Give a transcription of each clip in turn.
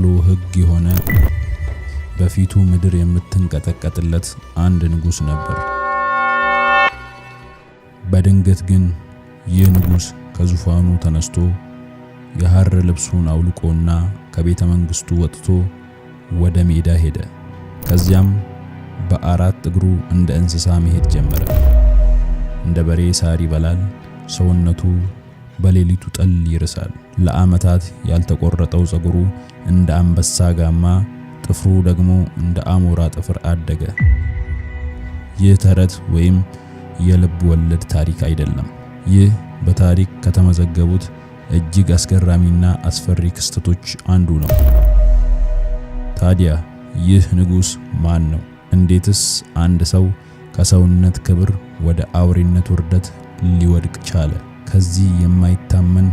ቃሉ ሕግ የሆነ በፊቱ ምድር የምትንቀጠቀጥለት አንድ ንጉሥ ነበር። በድንገት ግን ይህ ንጉሥ ከዙፋኑ ተነስቶ የሐር ልብሱን አውልቆና ከቤተ መንግሥቱ ወጥቶ ወደ ሜዳ ሄደ። ከዚያም በአራት እግሩ እንደ እንስሳ መሄድ ጀመረ። እንደ በሬ ሳር ይበላል፣ ሰውነቱ በሌሊቱ ጠል ይርሳል። ለዓመታት ያልተቆረጠው ፀጉሩ እንደ አንበሳ ጋማ፣ ጥፍሩ ደግሞ እንደ አሞራ ጥፍር አደገ። ይህ ተረት ወይም የልብ ወለድ ታሪክ አይደለም። ይህ በታሪክ ከተመዘገቡት እጅግ አስገራሚና አስፈሪ ክስተቶች አንዱ ነው። ታዲያ ይህ ንጉሥ ማን ነው? እንዴትስ አንድ ሰው ከሰውነት ክብር ወደ አውሬነት ውርደት ሊወድቅ ቻለ? ከዚህ የማይታመን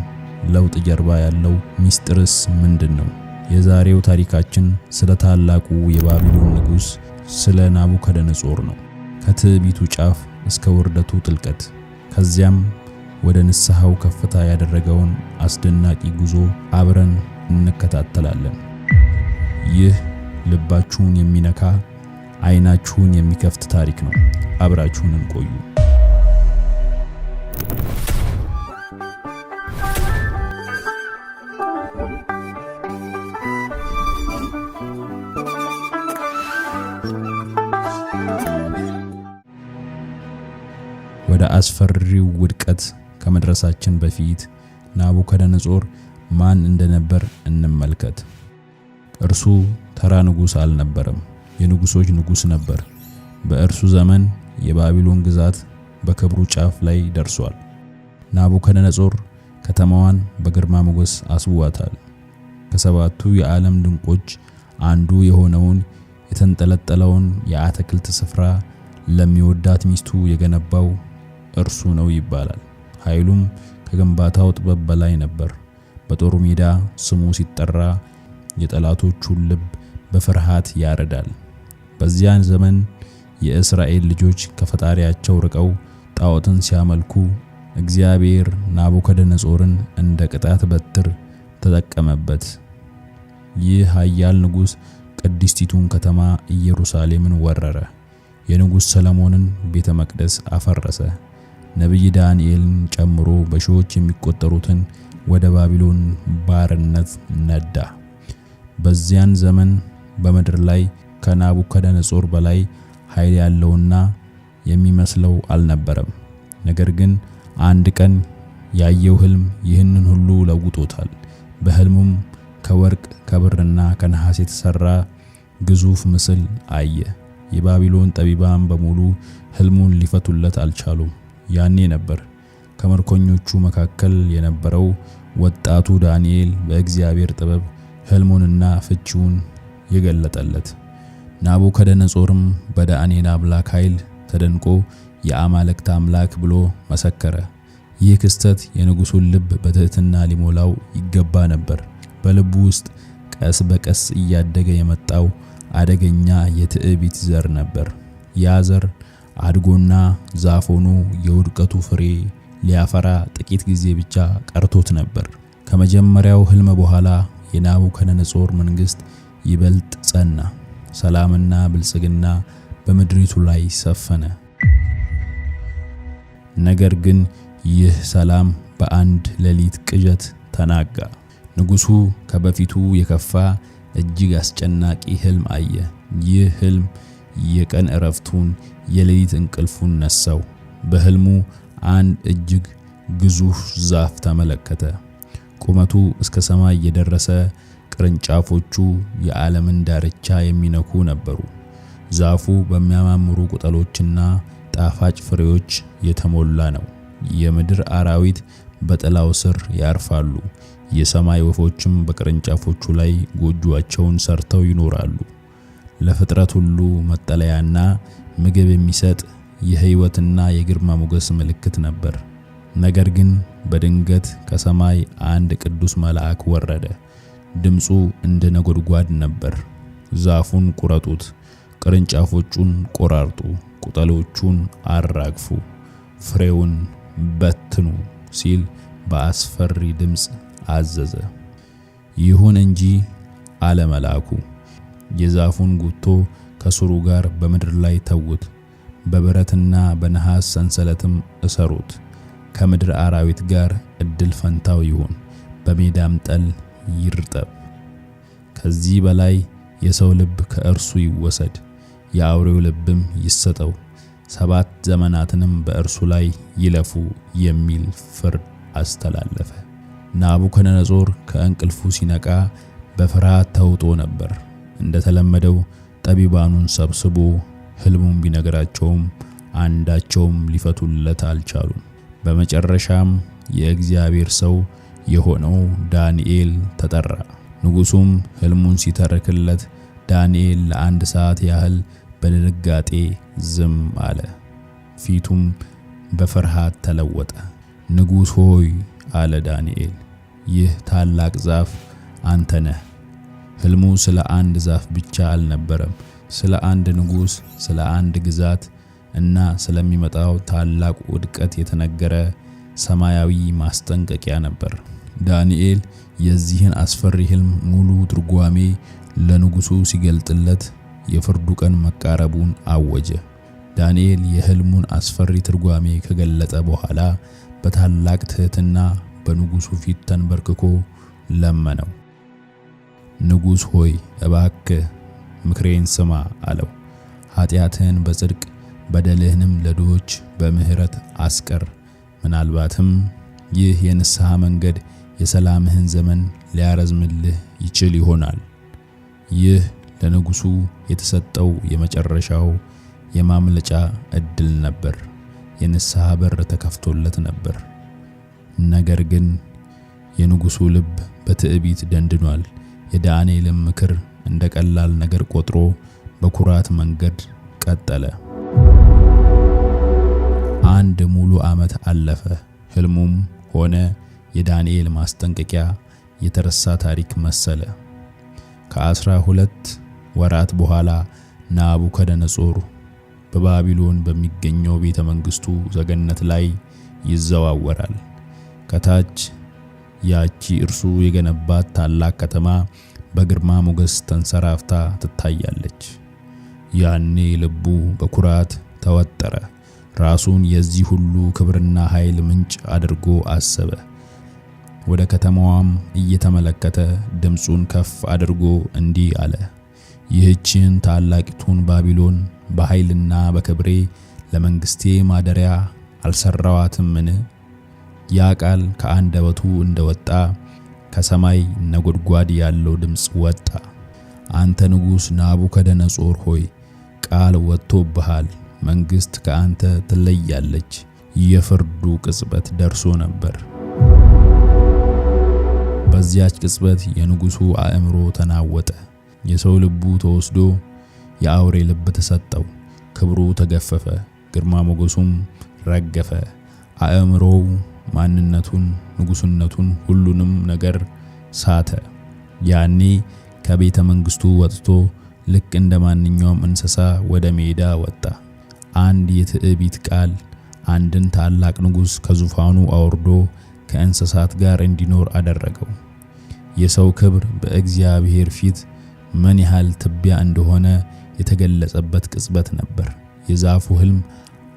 ለውጥ ጀርባ ያለው ሚስጥርስ ምንድን ነው? የዛሬው ታሪካችን ስለ ታላቁ የባቢሎን ንጉሥ ስለ ናቡከደነጾር ነው። ከትዕቢቱ ጫፍ እስከ ውርደቱ ጥልቀት፣ ከዚያም ወደ ንስሐው ከፍታ ያደረገውን አስደናቂ ጉዞ አብረን እንከታተላለን። ይህ ልባችሁን የሚነካ ዓይናችሁን የሚከፍት ታሪክ ነው። አብራችሁን እንቆዩ። ወደ አስፈሪው ውድቀት ከመድረሳችን በፊት ናቡከደነጾር ማን እንደነበር እንመልከት። እርሱ ተራ ንጉሥ አልነበረም፣ የንጉሶች ንጉሥ ነበር። በእርሱ ዘመን የባቢሎን ግዛት በክብሩ ጫፍ ላይ ደርሷል። ናቡከደነጾር ከተማዋን በግርማ ሞገስ አስውቧታል። ከሰባቱ የዓለም ድንቆች አንዱ የሆነውን የተንጠለጠለውን የአትክልት ስፍራ ለሚወዳት ሚስቱ የገነባው እርሱ ነው ይባላል። ኃይሉም ከግንባታው ጥበብ በላይ ነበር። በጦሩ ሜዳ ስሙ ሲጠራ የጠላቶቹን ልብ በፍርሃት ያረዳል። በዚያን ዘመን የእስራኤል ልጆች ከፈጣሪያቸው ርቀው ጣዖትን ሲያመልኩ እግዚአብሔር ናቡከደነጾርን እንደ ቅጣት በትር ተጠቀመበት። ይህ ኃያል ንጉሥ ቅድስቲቱን ከተማ ኢየሩሳሌምን ወረረ። የንጉሥ ሰለሞንን ቤተ መቅደስ አፈረሰ። ነቢይ ዳንኤልን ጨምሮ በሺዎች የሚቆጠሩትን ወደ ባቢሎን ባርነት ነዳ። በዚያን ዘመን በምድር ላይ ከናቡከደነጾር በላይ ኃይል ያለውና የሚመስለው አልነበረም። ነገር ግን አንድ ቀን ያየው ሕልም ይህንን ሁሉ ለውጦታል። በሕልሙም ከወርቅ ከብርና ከነሐስ የተሰራ ግዙፍ ምስል አየ። የባቢሎን ጠቢባን በሙሉ ሕልሙን ሊፈቱለት አልቻሉም። ያኔ ነበር ከምርኮኞቹ መካከል የነበረው ወጣቱ ዳንኤል በእግዚአብሔር ጥበብ ሕልሙንና ፍቺውን የገለጠለት። ናቡከደነጾርም በዳንኤል አምላክ ኃይል ተደንቆ የአማልክት አምላክ ብሎ መሰከረ። ይህ ክስተት የንጉሡን ልብ በትሕትና ሊሞላው ይገባ ነበር። በልቡ ውስጥ ቀስ በቀስ እያደገ የመጣው አደገኛ የትዕቢት ዘር ነበር። ያ ዘር አድጎና ዛፍ ሆኖ የውድቀቱ ፍሬ ሊያፈራ ጥቂት ጊዜ ብቻ ቀርቶት ነበር። ከመጀመሪያው ሕልም በኋላ የናቡከደነጾር መንግሥት ይበልጥ ጸና። ሰላምና ብልጽግና በምድሪቱ ላይ ሰፈነ። ነገር ግን ይህ ሰላም በአንድ ሌሊት ቅዠት ተናጋ። ንጉሡ ከበፊቱ የከፋ እጅግ አስጨናቂ ሕልም አየ። ይህ ሕልም የቀን እረፍቱን የሌሊት እንቅልፉን ነሳው። በሕልሙ አንድ እጅግ ግዙፍ ዛፍ ተመለከተ። ቁመቱ እስከ ሰማይ የደረሰ፣ ቅርንጫፎቹ የዓለምን ዳርቻ የሚነኩ ነበሩ። ዛፉ በሚያማምሩ ቅጠሎችና ጣፋጭ ፍሬዎች የተሞላ ነው። የምድር አራዊት በጥላው ስር ያርፋሉ። የሰማይ ወፎችም በቅርንጫፎቹ ላይ ጎጆአቸውን ሰርተው ይኖራሉ። ለፍጥረት ሁሉ መጠለያና ምግብ የሚሰጥ የሕይወትና የግርማ ሞገስ ምልክት ነበር። ነገር ግን በድንገት ከሰማይ አንድ ቅዱስ መልአክ ወረደ። ድምፁ እንደ ነጎድጓድ ነበር። ዛፉን ቁረጡት፣ ቅርንጫፎቹን ቆራርጡ፣ ቅጠሎቹን አራግፉ፣ ፍሬውን በትኑ ሲል በአስፈሪ ድምፅ አዘዘ። ይሁን እንጂ አለ መልአኩ። የዛፉን ጉቶ ከስሩ ጋር በምድር ላይ ተዉት፣ በብረትና በነሐስ ሰንሰለትም እሰሩት። ከምድር አራዊት ጋር እድል ፈንታው ይሁን፣ በሜዳም ጠል ይርጠብ። ከዚህ በላይ የሰው ልብ ከእርሱ ይወሰድ፣ የአውሬው ልብም ይሰጠው፣ 7 ዘመናትንም በእርሱ ላይ ይለፉ የሚል ፍርድ አስተላለፈ። ናቡከደነጾር ከእንቅልፉ ሲነቃ በፍርሃት ተውጦ ነበር። እንደተለመደው ጠቢባኑን ሰብስቦ ሕልሙን ቢነግራቸውም አንዳቸውም ሊፈቱለት አልቻሉም። በመጨረሻም የእግዚአብሔር ሰው የሆነው ዳንኤል ተጠራ። ንጉሡም ሕልሙን ሲተርክለት ዳንኤል ለ1 ሰዓት ያህል በድንጋጤ ዝም አለ። ፊቱም በፍርሃት ተለወጠ። ንጉሥ ሆይ አለ ዳንኤል፣ ይህ ታላቅ ዛፍ አንተ ነህ። ሕልሙ ስለ አንድ ዛፍ ብቻ አልነበረም፣ ስለ አንድ ንጉሥ፣ ስለ አንድ ግዛት እና ስለሚመጣው ታላቅ ውድቀት የተነገረ ሰማያዊ ማስጠንቀቂያ ነበር። ዳንኤል የዚህን አስፈሪ ሕልም ሙሉ ትርጓሜ ለንጉሡ ሲገልጥለት የፍርዱ ቀን መቃረቡን አወጀ። ዳንኤል የሕልሙን አስፈሪ ትርጓሜ ከገለጠ በኋላ በታላቅ ትሕትና በንጉሡ ፊት ተንበርክኮ ለመነው። ንጉሥ ሆይ እባክህ ምክሬን ስማ አለው። ኃጢአትህን በጽድቅ በደልህንም ለድሆች በምህረት አስቀር። ምናልባትም ይህ የንስሐ መንገድ የሰላምህን ዘመን ሊያረዝምልህ ይችል ይሆናል። ይህ ለንጉሡ የተሰጠው የመጨረሻው የማምለጫ ዕድል ነበር። የንስሐ በር ተከፍቶለት ነበር። ነገር ግን የንጉሡ ልብ በትዕቢት ደንድኗል። የዳንኤልም ምክር እንደ ቀላል ነገር ቆጥሮ በኩራት መንገድ ቀጠለ። 1 ሙሉ ዓመት አለፈ። ሕልሙም ሆነ የዳንኤል ማስጠንቀቂያ የተረሳ ታሪክ መሰለ። ከ12 ወራት በኋላ ናቡከደነጾር በባቢሎን በሚገኘው ቤተ መንግስቱ ሰገነት ላይ ይዘዋወራል። ከታች ያቺ እርሱ የገነባት ታላቅ ከተማ በግርማ ሞገስ ተንሰራፍታ ትታያለች። ያኔ ልቡ በኩራት ተወጠረ። ራሱን የዚህ ሁሉ ክብርና ኃይል ምንጭ አድርጎ አሰበ። ወደ ከተማዋም እየተመለከተ ድምፁን ከፍ አድርጎ እንዲህ አለ፣ ይህችን ታላቂቱን ባቢሎን በኃይልና በክብሬ ለመንግስቴ ማደሪያ አልሰራዋትምን? ያ ቃል ከአንደበቱ እንደወጣ ከሰማይ ነጎድጓድ ያለው ድምፅ ወጣ። አንተ ንጉሥ ናቡከደነጾር ሆይ ቃል ወጥቶብሃል፣ መንግስት ከአንተ ትለያለች። የፍርዱ ቅጽበት ደርሶ ነበር። በዚያች ቅጽበት የንጉሡ አእምሮ ተናወጠ። የሰው ልቡ ተወስዶ የአውሬ ልብ ተሰጠው። ክብሩ ተገፈፈ፣ ግርማ ሞገሱም ረገፈ። አእምሮው ማንነቱን፣ ንጉሥነቱን፣ ሁሉንም ነገር ሳተ። ያኔ ከቤተ መንግስቱ ወጥቶ ልክ እንደ ማንኛውም እንስሳ ወደ ሜዳ ወጣ። አንድ የትዕቢት ቃል አንድን ታላቅ ንጉሥ ከዙፋኑ አውርዶ ከእንስሳት ጋር እንዲኖር አደረገው። የሰው ክብር በእግዚአብሔር ፊት ምን ያህል ትቢያ እንደሆነ የተገለጸበት ቅጽበት ነበር። የዛፉ ሕልም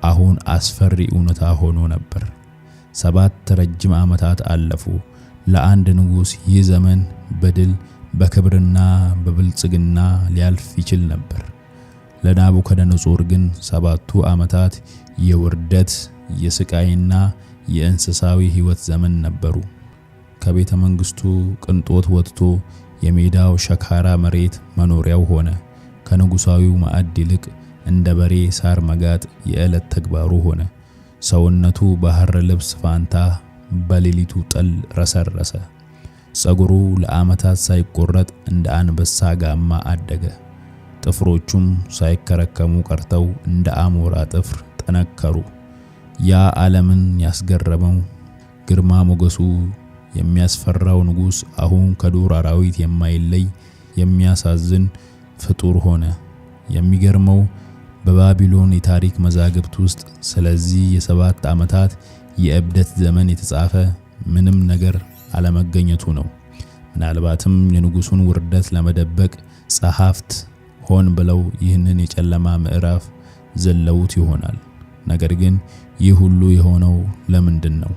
አሁን አስፈሪ እውነታ ሆኖ ነበር። 7 ረጅም ዓመታት አለፉ። ለአንድ ንጉሥ ይህ ዘመን በድል በክብርና በብልጽግና ሊያልፍ ይችል ነበር። ለናቡከደነጾር ግን 7ቱ ዓመታት የውርደት፣ የስቃይና የእንስሳዊ ሕይወት ዘመን ነበሩ። ከቤተ መንግስቱ ቅንጦት ወጥቶ የሜዳው ሸካራ መሬት መኖሪያው ሆነ። ከንጉሳዊው ማዕድ ይልቅ እንደ በሬ ሳር መጋጥ የዕለት ተግባሩ ሆነ። ሰውነቱ በሐር ልብስ ፋንታ በሌሊቱ ጠል ረሰረሰ። ጸጉሩ ለዓመታት ሳይቆረጥ እንደ አንበሳ ጋማ አደገ። ጥፍሮቹም ሳይከረከሙ ቀርተው እንደ አሞራ ጥፍር ጠነከሩ። ያ ዓለምን ያስገረመው ግርማ ሞገሱ የሚያስፈራው ንጉሥ አሁን ከዱር አራዊት የማይለይ የሚያሳዝን ፍጡር ሆነ። የሚገርመው በባቢሎን የታሪክ መዛግብት ውስጥ ስለዚህ የ7 ዓመታት የእብደት ዘመን የተጻፈ ምንም ነገር አለመገኘቱ ነው። ምናልባትም የንጉሱን ውርደት ለመደበቅ ጸሐፍት ሆን ብለው ይህንን የጨለማ ምዕራፍ ዘለውት ይሆናል። ነገር ግን ይህ ሁሉ የሆነው ለምንድን ነው?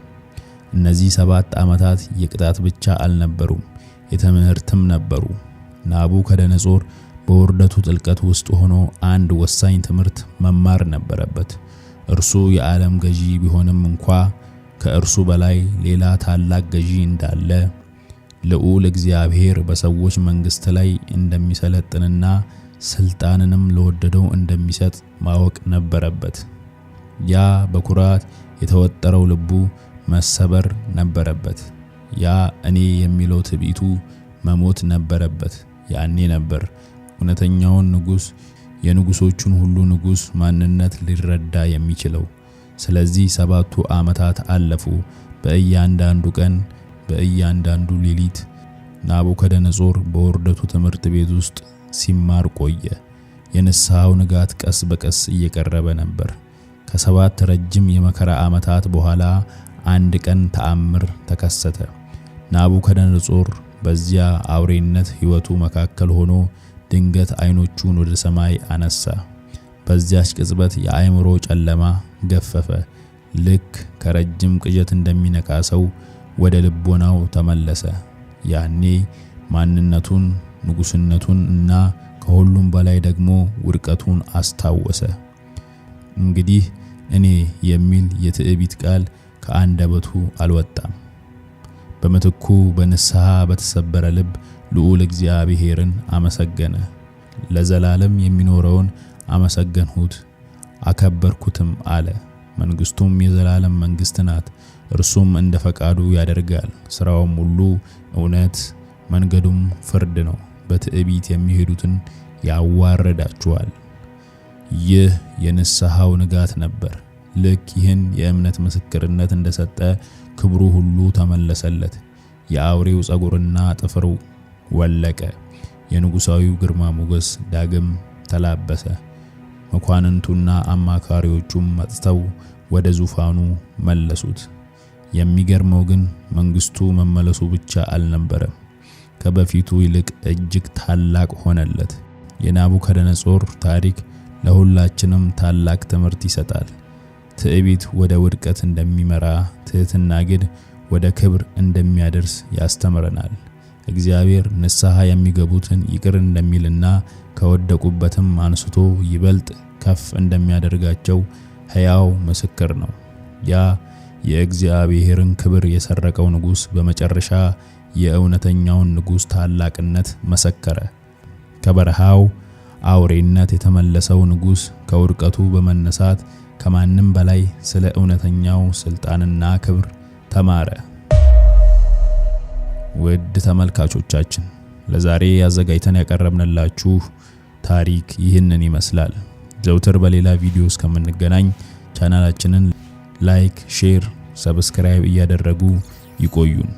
እነዚህ 7 ዓመታት የቅጣት ብቻ አልነበሩም፣ የትምህርትም ነበሩ። ናቡከደነጾር በውርደቱ ጥልቀት ውስጥ ሆኖ አንድ ወሳኝ ትምህርት መማር ነበረበት። እርሱ የዓለም ገዢ ቢሆንም እንኳ ከእርሱ በላይ ሌላ ታላቅ ገዢ እንዳለ፣ ልዑል እግዚአብሔር በሰዎች መንግስት ላይ እንደሚሰለጥንና ስልጣንንም ለወደደው እንደሚሰጥ ማወቅ ነበረበት። ያ በኩራት የተወጠረው ልቡ መሰበር ነበረበት። ያ እኔ የሚለው ትዕቢቱ መሞት ነበረበት። ያኔ ነበር እውነተኛውን ንጉስ፣ የንጉሶቹን ሁሉ ንጉስ ማንነት ሊረዳ የሚችለው። ስለዚህ 7ቱ ዓመታት አለፉ። በእያንዳንዱ ቀን፣ በእያንዳንዱ ሌሊት ናቡከደነጾር በውርደቱ ትምህርት ቤት ውስጥ ሲማር ቆየ። የንስሐው ንጋት ቀስ በቀስ እየቀረበ ነበር። ከ7 ረጅም የመከራ ዓመታት በኋላ አንድ ቀን ተአምር ተከሰተ። ናቡከደነጾር በዚያ አውሬነት ሕይወቱ መካከል ሆኖ ድንገት ዓይኖቹን ወደ ሰማይ አነሳ። በዚያች ቅጽበት የአእምሮ ጨለማ ገፈፈ። ልክ ከረጅም ቅዠት እንደሚነቃ ሰው ወደ ልቦናው ተመለሰ። ያኔ ማንነቱን፣ ንጉስነቱን እና ከሁሉም በላይ ደግሞ ውድቀቱን አስታወሰ። እንግዲህ እኔ የሚል የትዕቢት ቃል ከአንደበቱ አልወጣም። በምትኩ በንስሐ በተሰበረ ልብ ልዑል እግዚአብሔርን አመሰገነ። ለዘላለም የሚኖረውን አመሰገንሁት አከበርኩትም አለ። መንግስቱም የዘላለም መንግስት ናት። እርሱም እንደ ፈቃዱ ያደርጋል። ስራውም ሁሉ እውነት፣ መንገዱም ፍርድ ነው። በትዕቢት የሚሄዱትን ያዋርዳቸዋል። ይህ የንስሐው ንጋት ነበር። ልክ ይህን የእምነት ምስክርነት እንደሰጠ ክብሩ ሁሉ ተመለሰለት። የአውሬው ጸጉርና ጥፍሩ ወለቀ። የንጉሳዊው ግርማ ሞገስ ዳግም ተላበሰ። መኳንንቱና አማካሪዎቹም መጥተው ወደ ዙፋኑ መለሱት። የሚገርመው ግን መንግስቱ መመለሱ ብቻ አልነበረም፣ ከበፊቱ ይልቅ እጅግ ታላቅ ሆነለት። የናቡከደነጾር ታሪክ ለሁላችንም ታላቅ ትምህርት ይሰጣል። ትዕቢት ወደ ውድቀት እንደሚመራ፣ ትህትና ግን ወደ ክብር እንደሚያደርስ ያስተምረናል። እግዚአብሔር ንስሐ የሚገቡትን ይቅር እንደሚልና ከወደቁበትም አንስቶ ይበልጥ ከፍ እንደሚያደርጋቸው ሕያው ምስክር ነው። ያ የእግዚአብሔርን ክብር የሰረቀው ንጉስ በመጨረሻ የእውነተኛውን ንጉስ ታላቅነት መሰከረ። ከበረሃው አውሬነት የተመለሰው ንጉስ ከውድቀቱ በመነሳት ከማንም በላይ ስለ እውነተኛው ስልጣንና ክብር ተማረ። ውድ ተመልካቾቻችን ለዛሬ አዘጋጅተን ያቀረብንላችሁ ታሪክ ይህንን ይመስላል። ዘውትር በሌላ ቪዲዮ እስከምንገናኝ ቻናላችንን ላይክ፣ ሼር፣ ሰብስክራይብ እያደረጉ ይቆዩን።